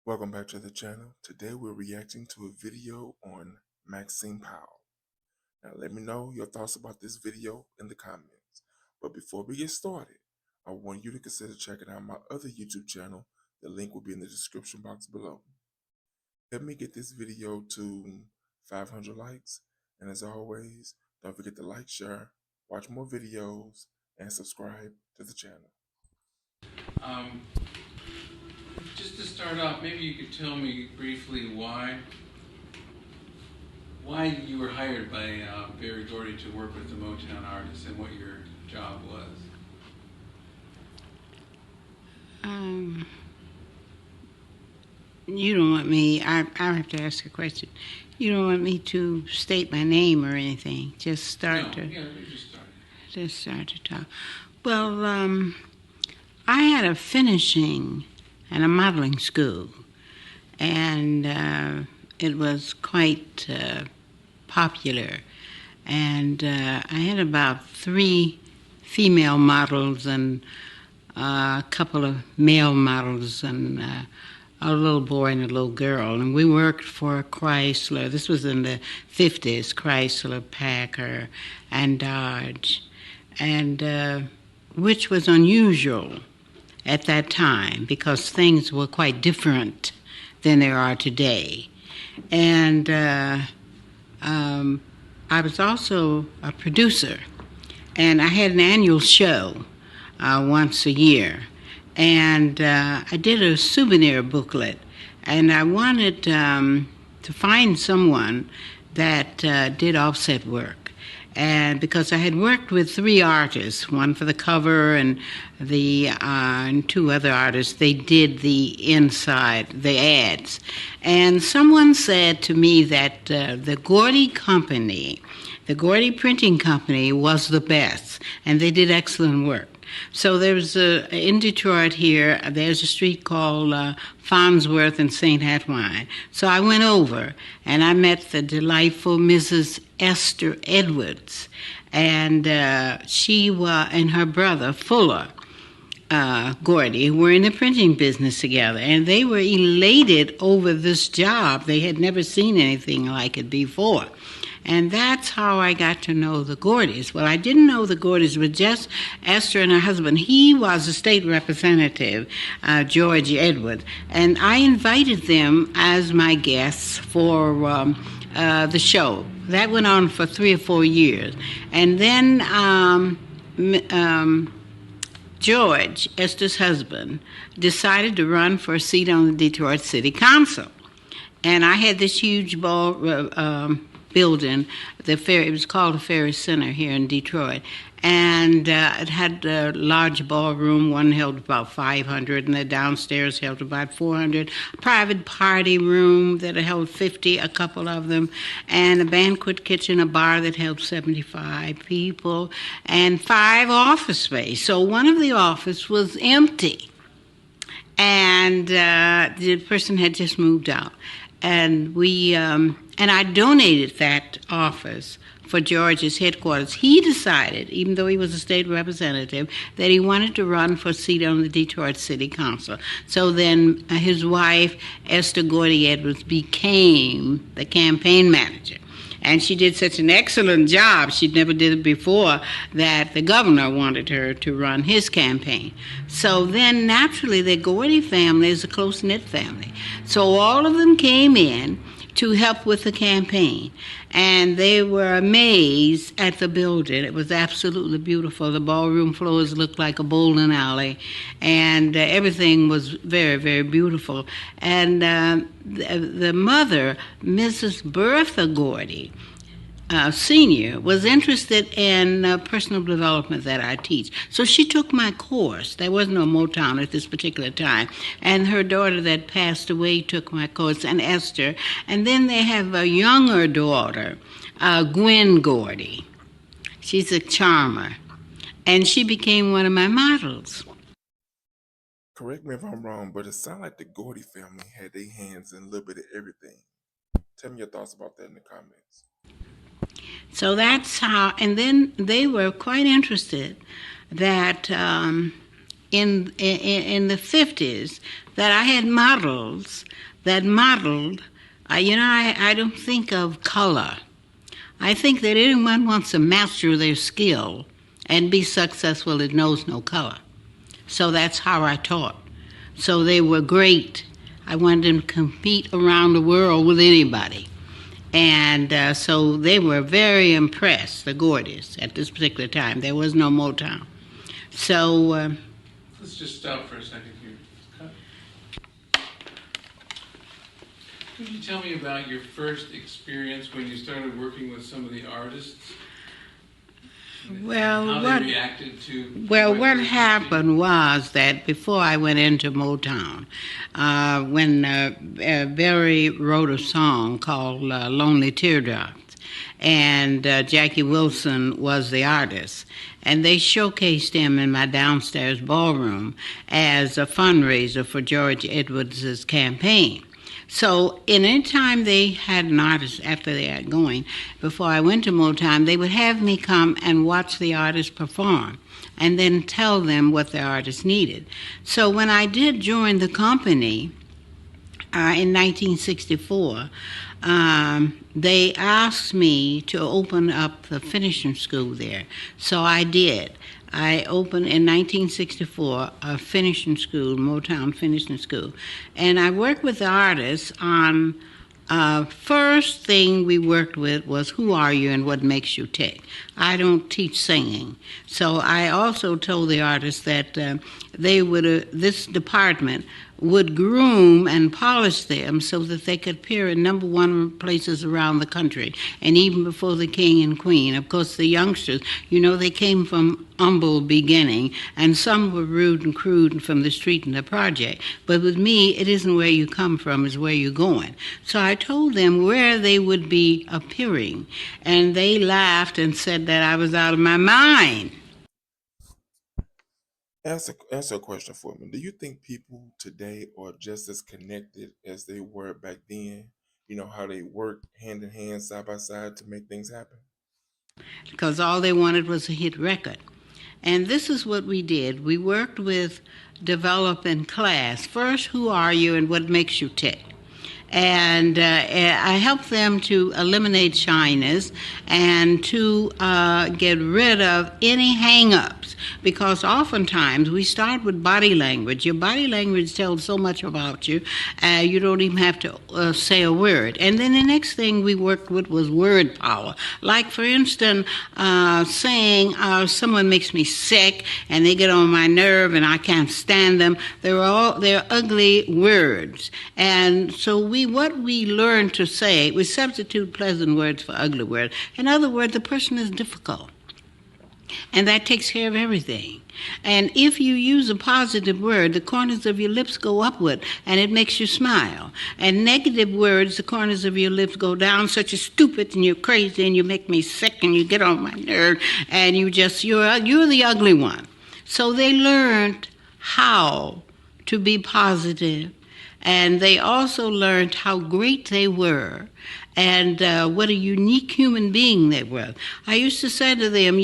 Welcome back to the channel. Today we're reacting to a video on Maxine Powell. Now let me know your thoughts about this video in the comments. But before we get started, I want you to consider checking out my other YouTube channel. The link will be in the description box below. Help me get this video to 500 likes. And as always, don't forget to like, share, watch more videos, and subscribe to the channel. Um, just to start off, maybe you could tell me briefly why you were hired by Berry Gordy to work with the Motown artists and what your job was. You don't want me, I have to ask a question. You don't want me to state my name or anything, just start We just started. to talk. Well, I had a finishing and a modeling school, and it was quite popular. And I had about 3 female models and a couple of male models and a little boy and a little girl. And we worked for Chrysler. This was in the 50s, Chrysler, Packard, and Dodge, and which was unusual at that time because things were quite different than they are today. And I was also a producer, and I had an annual show once a year. And I did a souvenir booklet, and I wanted to find someone that did offset work. And because I had worked with 3 artists, one for the cover and and 2 other artists, they did the inside, the ads. And someone said to me that the Gordy Company, the Gordy Printing Company, was the best, and they did excellent work. So there's in Detroit here, there's a street called Farnsworth and St. Hatwine. So I went over and I met the delightful Mrs. Esther Edwards, and she and her brother Fuller Gordy were in the printing business together, and they were elated over this job. They had never seen anything like it before. And that's how I got to know the Gordys. Well, I didn't know the Gordys, but just Esther and her husband. He was a state representative, George Edwards, and I invited them as my guests for the show. That went on for 3 or 4 years. And then George, Esther's husband, decided to run for a seat on the Detroit City Council. And I had this huge building, it was called the Ferry Center here in Detroit, and it had a large ballroom. One held about 500, and the downstairs held about 400. Private party room that held 50, a couple of them, and a banquet kitchen, a bar that held 75 people, and 5 office space. So one of the offices was empty, and the person had just moved out. And and I donated that office for George's headquarters. He decided, even though he was a state representative, that he wanted to run for a seat on the Detroit City Council. So then his wife, Esther Gordy Edwards, became the campaign manager. And she did such an excellent job, she'd never did it before, that the governor wanted her to run his campaign. So then, naturally, the Gordy family is a close-knit family. So all of them came in to help with the campaign. And they were amazed at the building. It was absolutely beautiful. The ballroom floors looked like a bowling alley, and everything was very, very beautiful. And the mother, Mrs. Bertha Gordy, Senior, was interested in personal development that I teach. So she took my course. There was no Motown at this particular time. And her daughter that passed away took my course, and Esther. And then they have a younger daughter, Gwen Gordy. She's a charmer. And she became one of my models. Correct me if I'm wrong, but it sounds like the Gordy family had their hands in a little bit of everything. Tell me your thoughts about that in the comments. So that's how, and then they were quite interested that in the 50s that I had models that modeled. I don't think of color. I think that anyone wants to master their skill and be successful that knows no color. So that's how I taught. So they were great. I wanted them to compete around the world with anybody. And so they were very impressed, the Gordys, at this particular time. There was no Motown. So let's just stop for a second here. Could you tell me about your first experience when you started working with some of the artists? Well, how they reacted to what happened was that before I went into Motown, when Barry wrote a song called Lonely Teardrops, and Jackie Wilson was the artist, and they showcased him in my downstairs ballroom as a fundraiser for George Edwards' campaign. So any time they had an artist after they had going, before I went to Motown, they would have me come and watch the artist perform and then tell them what the artist needed. So when I did join the company in 1964, they asked me to open up the finishing school there. So I did. I opened in 1964 a finishing school, Motown Finishing School, and I worked with the artists on first thing we worked with was who are you and what makes you tick. I don't teach singing, so I also told the artists that they would this department would groom and polish them so that they could appear in number one places around the country, and even before the king and queen. Of course, the youngsters, they came from humble beginning, and some were rude and crude and from the street and the project. But with me, it isn't where you come from, it's where you're going. So I told them where they would be appearing, and they laughed and said that I was out of my mind. Answer a question for me. Do you think people today are just as connected as they were back then? You know how they work hand in hand, side by side to make things happen? Because all they wanted was a hit record. And this is what we did. We worked with developing class. First, who are you and what makes you tick? And I helped them to eliminate shyness and to get rid of any hang-ups, because oftentimes we start with body language. Your body language tells so much about you, you don't even have to say a word. And then the next thing we worked with was word power. Like, for instance, saying someone makes me sick and they get on my nerve and I can't stand them. They're ugly words. And so what we learn to say, we substitute pleasant words for ugly words. In other words, the person is difficult. And that takes care of everything. And if you use a positive word, the corners of your lips go upward, and it makes you smile. And negative words, the corners of your lips go down, such as stupid, and you're crazy, and you make me sick, and you get on my nerve, and you're the ugly one. So they learned how to be positive. And they also learned how great they were and what a unique human being they were. I used to say to them,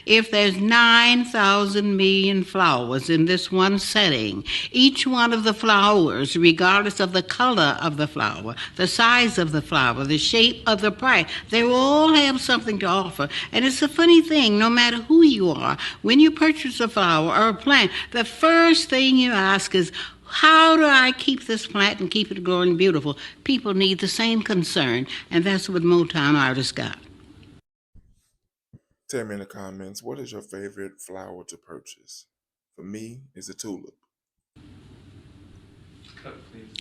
if there's 9,000 million flowers in this one setting, each one of the flowers, regardless of the color of the flower, the size of the flower, the shape of the price, they all have something to offer. And it's a funny thing, no matter who you are, when you purchase a flower or a plant, the first thing you ask is, how do I keep this plant and keep it growing beautiful? People need the same concern, and that's what Motown artists got. Tell me in the comments, what is your favorite flower to purchase? For me, it's a tulip. Cut, please.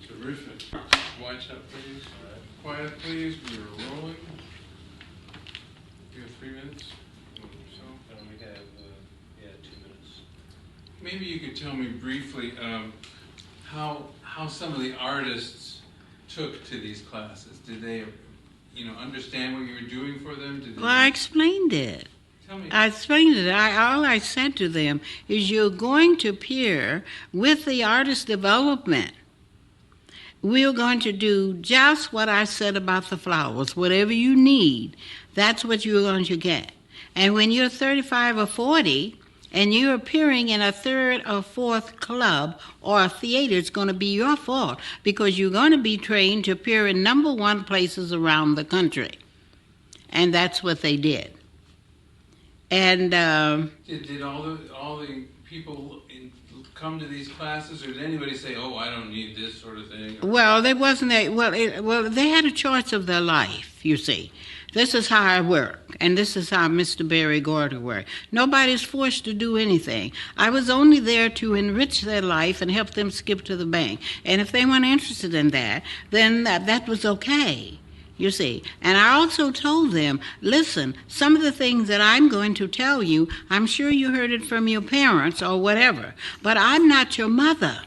Terrific. Watch up, please. Quiet, please. We are rolling. You have 3 minutes. So we have 2 minutes. maybe you could tell me briefly how some of the artists took to these classes. Did they, understand what you were doing for them? Well, I explained it. Tell me. I explained it. All I said to them is, you're going to appear with the artist development. We're going to do just what I said about the flowers. Whatever you need, that's what you're going to get. And when you're 35 or 40, and you're appearing in a third or fourth club or a theater, it's going to be your fault because you're going to be trained to appear in number one places around the country. And that's what they did. And Did all the people come to these classes, or did anybody say, "Oh, I don't need this sort of thing"? well, they wasn't a, well, they had a choice of their life, you see. This is how I work, and this is how Mr. Barry Gordy worked. Nobody's forced to do anything. I was only there to enrich their life and help them skip to the bank. And if they weren't interested in that, then that was okay, you see. And I also told them, listen, some of the things that I'm going to tell you, I'm sure you heard it from your parents or whatever, but I'm not your mother.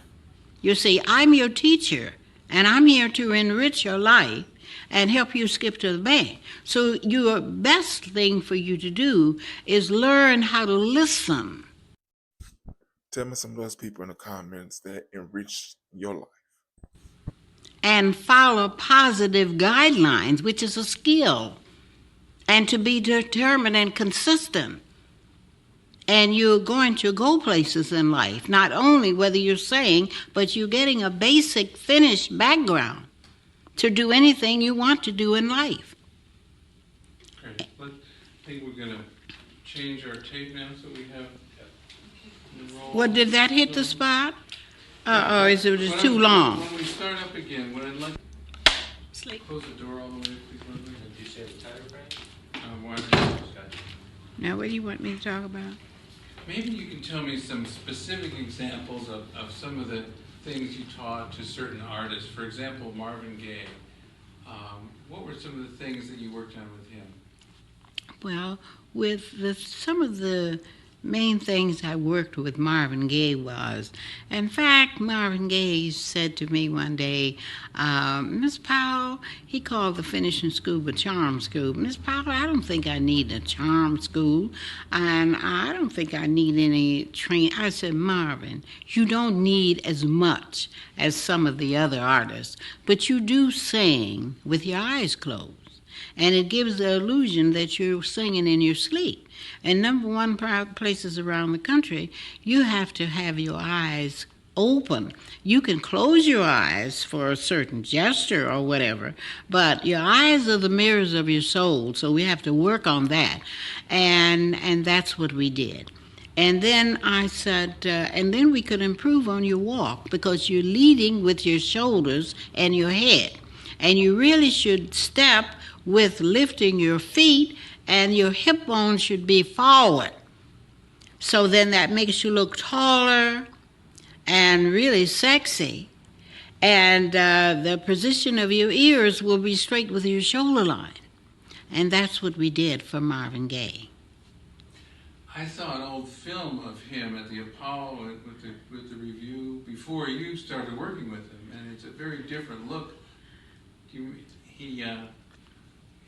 You see, I'm your teacher, and I'm here to enrich your life and help you skip to the bank. So your best thing for you to do is learn how to listen. Tell me some of those people in the comments that enriched your life. And follow positive guidelines, which is a skill, and to be determined and consistent. And you're going to go places in life, not only whether you're saying, but you're getting a basic finished background to do anything you want to do in life. Great. I think we're going to change our tape now so we have. Well, did that hit the spot? Or is it just too long? When we start up again, what I'd like Sleep. close the door all the way, please. Did you say the title frame? Why- Now, what do you want me to talk about? Maybe you can tell me some specific examples of some of the things you taught to certain artists. For example, Marvin Gaye. What were some of the things that you worked on with him? Well, with some of the main things I worked with Marvin Gaye was, in fact, Marvin Gaye said to me one day, Miss Powell, he called the finishing school a charm school. Miss Powell, I don't think I need a charm school, and I don't think I need any training. I said, Marvin, you don't need as much as some of the other artists, but you do sing with your eyes closed. And it gives the illusion that you're singing in your sleep. And number one places around the country, you have to have your eyes open. You can close your eyes for a certain gesture or whatever, but your eyes are the mirrors of your soul, so we have to work on that. And that's what we did. And then I said, and then we could improve on your walk because you're leading with your shoulders and your head. And you really should step with lifting your feet, and your hip bones should be forward. So then that makes you look taller and really sexy. And the position of your ears will be straight with your shoulder line. And that's what we did for Marvin Gaye. I saw an old film of him at the Apollo with the review before you started working with him, and it's a very different look.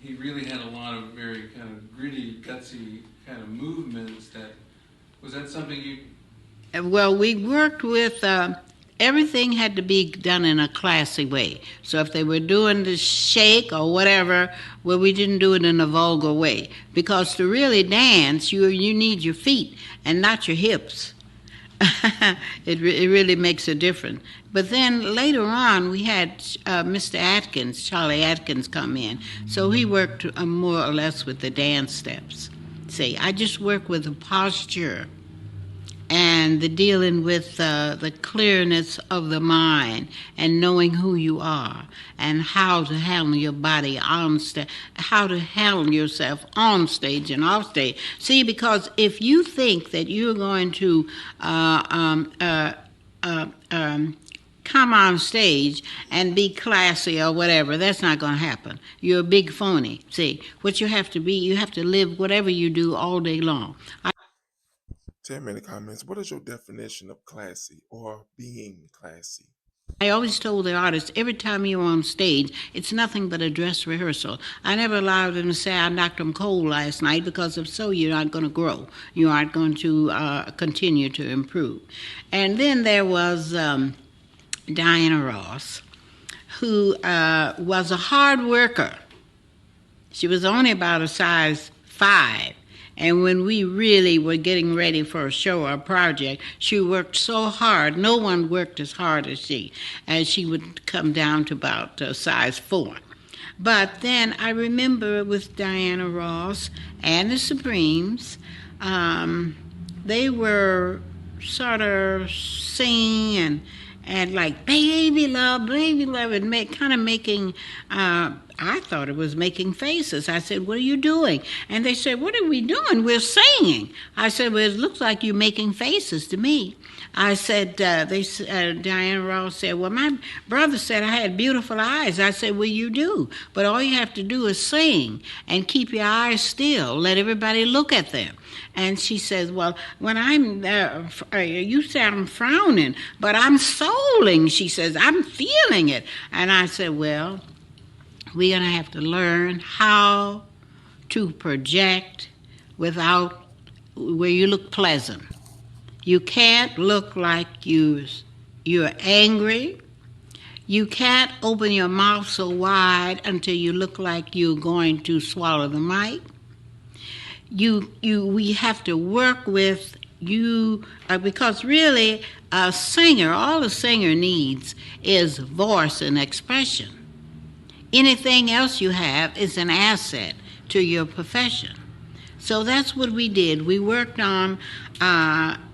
He really had a lot of very kind of gritty, gutsy kind of movements. Was that something you? Well, we worked with, everything had to be done in a classy way. So if they were doing the shake or whatever, well, we didn't do it in a vulgar way. Because to really dance, you need your feet and not your hips. It really makes a difference. But then later on, we had Mr. Atkins, Charlie Atkins, come in. So he worked more or less with the dance steps. See, I just work with the posture and the dealing with the clearness of the mind and knowing who you are and how to handle your body on stage, how to handle yourself on stage and off stage. See, because if you think that you're going to come on stage and be classy or whatever, that's not going to happen. You're a big phony. See, what you have to be, you have to live whatever you do all day long. Tell me in the comments, what is your definition of classy or being classy? I always told the artists, every time you're on stage, it's nothing but a dress rehearsal. I never allowed them to say, I knocked them cold last night, because if so, you're not going to grow. You aren't going to continue to improve. And then there was Diana Ross, who was a hard worker. She was only about a size 5. And when we really were getting ready for a show or a project, she worked so hard. No one worked as hard as she. And she would come down to about size 4. But then I remember with Diana Ross and the Supremes, they were sort of singing and like baby love, and kind of making, I thought it was making faces. I said, what are you doing? And they said, what are we doing? We're singing. I said, well, it looks like you're making faces to me. I said, Diana Ross said, well, my brother said I had beautiful eyes. I said, well, you do. But all you have to do is sing and keep your eyes still. Let everybody look at them. And she says, well, when I'm there, you say I'm frowning, but I'm souling. She says, I'm feeling it. And I said, well, we're going to have to learn how to project without where you look pleasant. You can't look like you're angry. You can't open your mouth so wide until you look like you're going to swallow the mic. We have to work with you because really a singer, all a singer needs is voice and expression. Anything else you have is an asset to your profession. So that's what we did. We worked on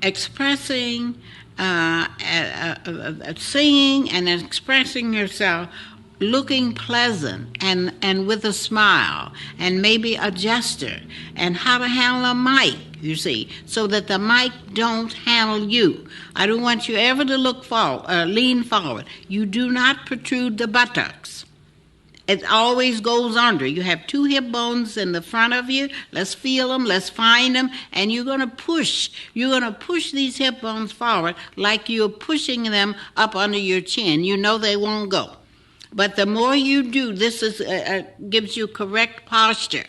expressing, singing and expressing yourself, looking pleasant and with a smile and maybe a gesture, and how to handle a mic, you see, so that the mic don't handle you. I don't want you ever to lean forward. You do not protrude the buttocks. It always goes under. You have 2 hip bones in the front of you. Let's feel them. Let's find them. And you're going to push. You're going to push these hip bones forward like you're pushing them up under your chin. You know they won't go. But the more you do, this gives you correct posture.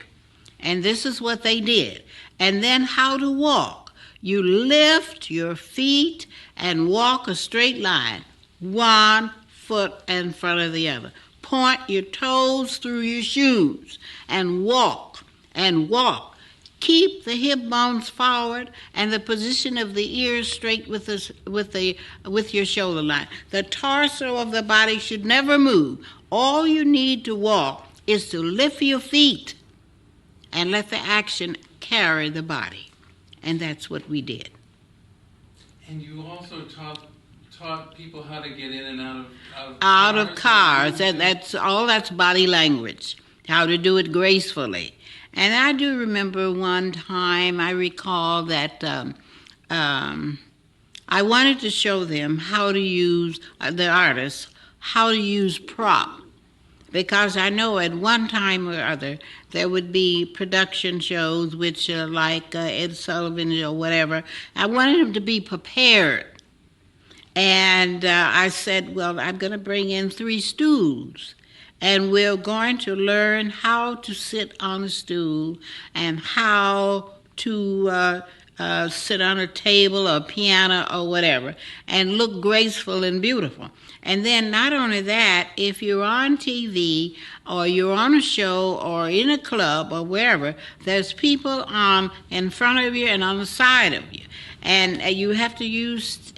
And this is what they did. And then how to walk. You lift your feet and walk a straight line. 1 foot in front of the other. Point your toes through your shoes and walk and walk. Keep the hip bones forward and the position of the ears straight with your shoulder line. The torso of the body should never move. All you need to walk is to lift your feet and let the action carry the body. And that's what we did. And you also taught people how to get in and out of cars. That's body language. How to do it gracefully. And I do remember one time, I recall that I wanted to show them how to use, the artists, how to use prop. Because I know at one time or other, there would be production shows, which like Ed Sullivan or whatever. I wanted them to be prepared. And I said, well, I'm going to bring in 3 stools. And we're going to learn how to sit on a stool and how to sit on a table or piano or whatever and look graceful and beautiful. And then not only that, if you're on TV or you're on a show or in a club or wherever, there's people in front of you and on the side of you. And you have to use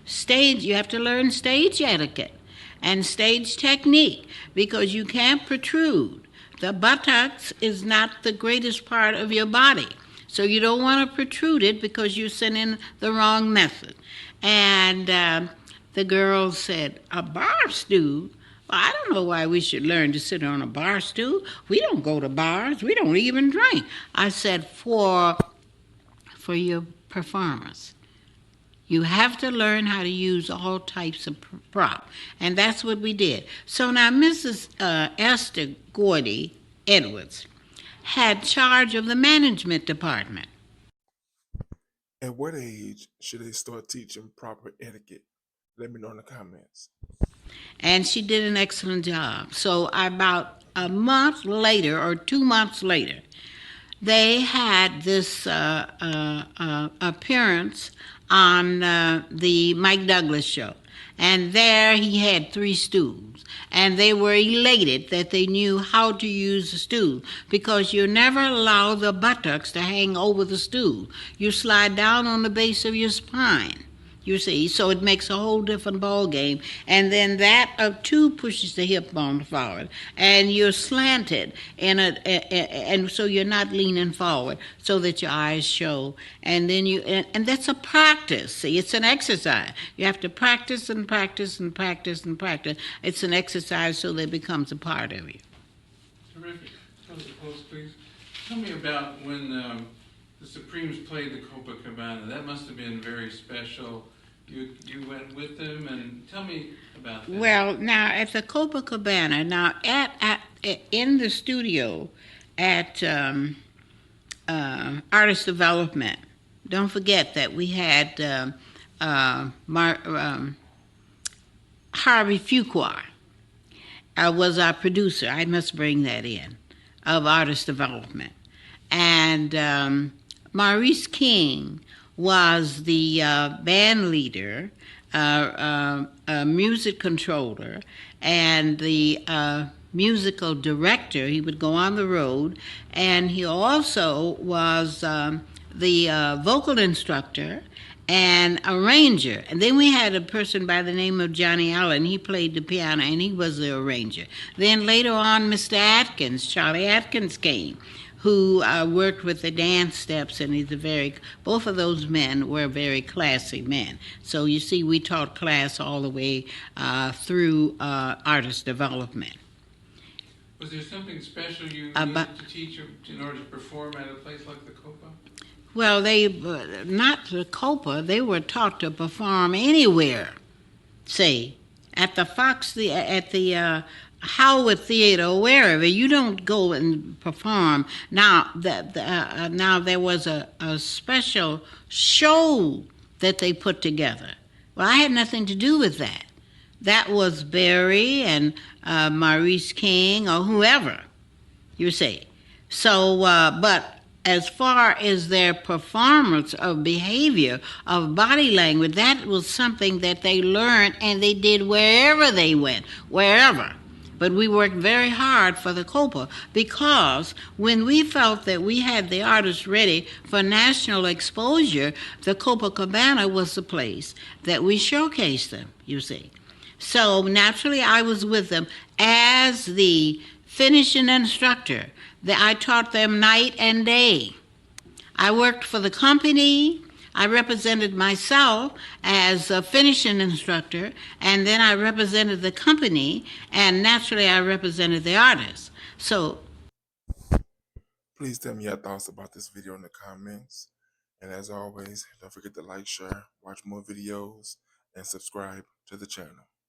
stage, you have to learn stage etiquette and stage technique because you can't protrude. The buttocks is not the greatest part of your body. So you don't want to protrude it because you're sending the wrong message. And the girls said, a bar stool? Well, I don't know why we should learn to sit on a bar stool. We don't go to bars. We don't even drink. I said, for your performance. You have to learn how to use all types of prop. And that's what we did. So now Mrs. Esther Gordy Edwards had charge of the management department. At what age should they start teaching proper etiquette? Let me know in the comments. And she did an excellent job. So about a month later or 2 months later, they had this appearance on the Mike Douglas show. And there he had 3 stools. And they were elated that they knew how to use the stool, because you never allow the buttocks to hang over the stool. You slide down on the base of your spine. You see, so it makes a whole different ball game. And then that of 2 pushes the hip bone forward, and you're slanted, and so you're not leaning forward, so that your eyes show. And then and that's a practice. See, it's an exercise. You have to practice and practice and practice and practice. It's an exercise so that it becomes a part of you. Terrific. Go to the close, please. Tell me about when the Supremes played the Copacabana. That must have been very special. You went with them, and tell me about that. Well, now at the Copacabana, now at in the studio at Artist Development, don't forget that we had Harvey Fuqua was our producer. I must bring that in, of Artist Development. And Maurice King was the band leader, music controller, and the musical director. He would go on the road, and he also was the vocal instructor and arranger. And then we had a person by the name of Johnny Allen. He played the piano, and he was the arranger. Then later on, Mr. Atkins, Charlie Atkins, came, who worked with the dance steps, and both of those men were very classy men. So you see, we taught class all the way through Artist Development. Was there something special you needed to teach in order to perform at a place like the Copa? Well, not the Copa, they were taught to perform anywhere. Say, at the at the Howard Theater or wherever. You don't go and perform. Now, now there was a special show that they put together. Well, I had nothing to do with that. That was Barry and Maurice King or whoever, you see. So, but as far as their performance of behavior, of body language, that was something that they learned and they did wherever they went, wherever. But we worked very hard for the Copa, because when we felt that we had the artists ready for national exposure, the Copacabana was the place that we showcased them, you see. So naturally I was with them as the finishing instructor. I taught them night and day. I worked for the company. I represented myself as a finishing instructor, and then I represented the company, and naturally I represented the artists. So, please tell me your thoughts about this video in the comments. And as always, don't forget to like, share, watch more videos, and subscribe to the channel.